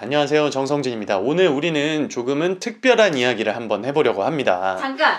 안녕하세요, 정성진입니다. 오늘 우리는 조금은 특별한 이야기를 한번 해보려고 합니다. 잠깐!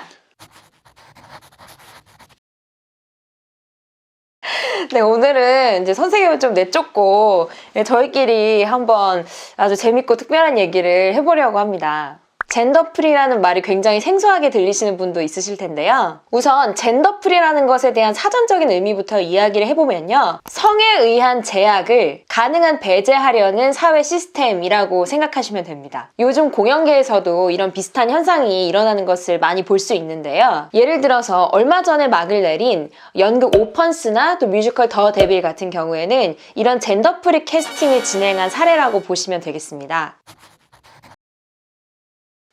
네, 오늘은 이제 선생님을 좀 내쫓고 저희끼리 한번 아주 재밌고 특별한 얘기를 해보려고 합니다. 젠더프리라는 말이 굉장히 생소하게 들리시는 분도 있으실 텐데요. 우선 젠더프리라는 것에 대한 사전적인 의미부터 이야기를 해보면요. 성에 의한 제약을 가능한 배제하려는 사회 시스템이라고 생각하시면 됩니다. 요즘 공연계에서도 이런 비슷한 현상이 일어나는 것을 많이 볼 수 있는데요. 예를 들어서 얼마 전에 막을 내린 연극 오펀스나 또 뮤지컬 더 데빌 같은 경우에는 이런 젠더프리 캐스팅을 진행한 사례라고 보시면 되겠습니다.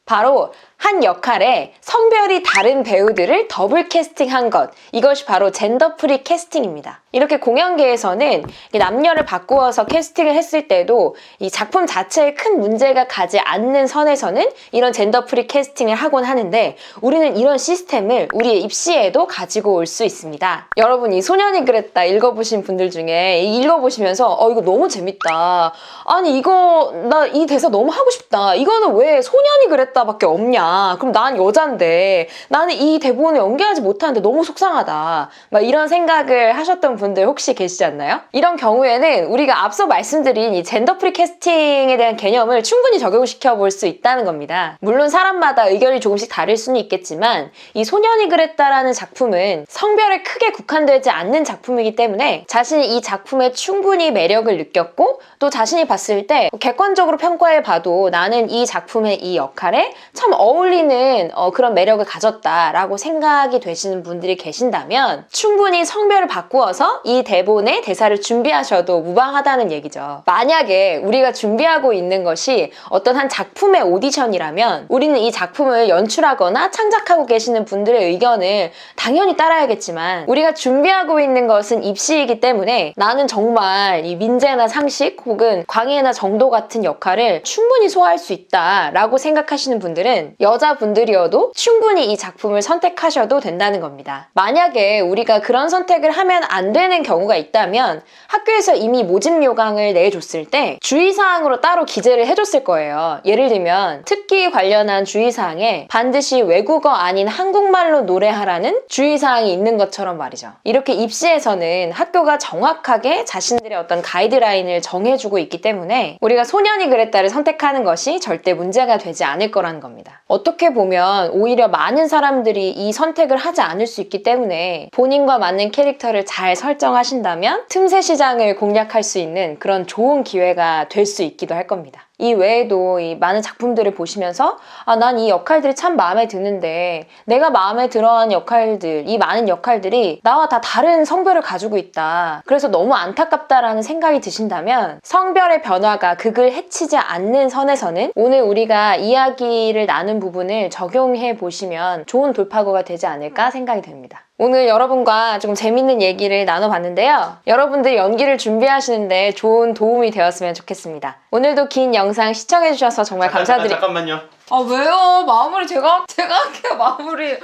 바로 한 역할에 성별이 다른 배우들을 더블 캐스팅한 것, 이것이 바로 젠더프리 캐스팅입니다. 이렇게 공연계에서는 남녀를 바꾸어서 캐스팅을 했을 때도 이 작품 자체에 큰 문제가 가지 않는 선에서는 이런 젠더프리 캐스팅을 하곤 하는데, 우리는 이런 시스템을 우리의 입시에도 가지고 올 수 있습니다. 여러분이 소년이 그랬다 읽어보신 분들 중에 읽어보시면서 이거 너무 재밌다, 아니 이거 나 이 대사 너무 하고 싶다, 이거는 왜 소년이 그랬다 밖에 없냐, 그럼 난 여잔데 나는 이 대본을 연기하지 못하는데 너무 속상하다, 막 이런 생각을 하셨던 분들 혹시 계시지 않나요? 이런 경우에는 우리가 앞서 말씀드린 이 젠더프리 캐스팅에 대한 개념을 충분히 적용시켜 볼 수 있다는 겁니다. 물론 사람마다 의견이 조금씩 다를 수는 있겠지만 이 소년이 그랬다라는 작품은 성별에 크게 국한되지 않는 작품이기 때문에 자신이 이 작품에 충분히 매력을 느꼈고, 또 자신이 봤을 때 객관적으로 평가해 봐도 나는 이 작품의 이 역할에 참 어울리는 그런 매력을 가졌다라고 생각이 되시는 분들이 계신다면 충분히 성별을 바꾸어서 이 대본의 대사를 준비하셔도 무방하다는 얘기죠. 만약에 우리가 준비하고 있는 것이 어떤 한 작품의 오디션이라면 우리는 이 작품을 연출하거나 창작하고 계시는 분들의 의견을 당연히 따라야겠지만, 우리가 준비하고 있는 것은 입시이기 때문에 나는 정말 이 민재나 상식 혹은 광해나 정도 같은 역할을 충분히 소화할 수 있다라고 생각하시는 분들은 여자분들이어도 충분히 이 작품을 선택하셔도 된다는 겁니다. 만약에 우리가 그런 선택을 하면 안 되는 경우가 있다면 학교에서 이미 모집 요강을 내줬을 때 주의사항으로 따로 기재를 해줬을 거예요. 예를 들면 특기 관련한 주의사항에 반드시 외국어 아닌 한국말로 노래하라는 주의사항이 있는 것처럼 말이죠. 이렇게 입시에서는 학교가 정확하게 자신들의 어떤 가이드라인을 정해주고 있기 때문에 우리가 소년이 그랬다를 선택하는 것이 절대 문제가 되지 않을 거라는 겁니다. 어떻게 보면 오히려 많은 사람들이 이 선택을 하지 않을 수 있기 때문에 본인과 맞는 캐릭터를 잘 설정하신다면 틈새 시장을 공략할 수 있는 그런 좋은 기회가 될 수 있기도 할 겁니다. 이 외에도 이 많은 작품들을 보시면서 난 이 역할들이 참 마음에 드는데 내가 마음에 들어하는 역할들, 이 많은 역할들이 나와 다 다른 성별을 가지고 있다, 그래서 너무 안타깝다라는 생각이 드신다면 성별의 변화가 극을 해치지 않는 선에서는 오늘 우리가 이야기를 나눈 부분을 적용해 보시면 좋은 돌파구가 되지 않을까 생각이 됩니다. 오늘 여러분과 조금 재밌는 얘기를 나눠봤는데요. 여러분들이 연기를 준비하시는데 좋은 도움이 되었으면 좋겠습니다. 오늘도 긴 영상 시청해주셔서 정말 감사드립니다. 잠깐만요. 아 왜요? 마무리 제가 할게요. 마무리.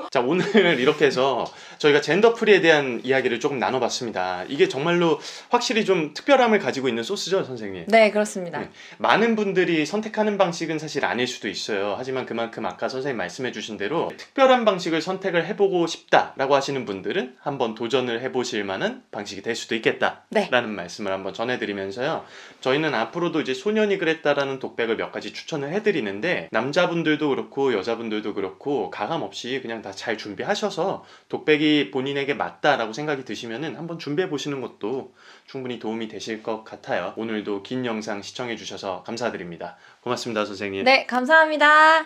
자, 오늘 이렇게 해서 저희가 젠더프리에 대한 이야기를 조금 나눠봤습니다. 이게 정말로 확실히 좀 특별함을 가지고 있는 소스죠, 선생님? 네, 그렇습니다. 네. 많은 분들이 선택하는 방식은 사실 아닐 수도 있어요. 하지만 그만큼 아까 선생님 말씀해주신 대로 특별한 방식을 선택을 해보고 싶다라고 하시는 분들은 한번 도전을 해보실 만한 방식이 될 수도 있겠다라는 말씀을 한번 전해드리면서요. 저희는 앞으로도 이제 소년이 그랬다라는 독백을 몇 가지 추천을 해드리는데, 남자분들도 그렇고 여자분들도 그렇고 가감없이 그냥 다 잘 준비하셔서 독백이 본인에게 맞다라고 생각이 드시면은 한번 준비해 보시는 것도 충분히 도움이 되실 것 같아요. 오늘도 긴 영상 시청해 주셔서 감사드립니다. 고맙습니다, 선생님. 네, 감사합니다.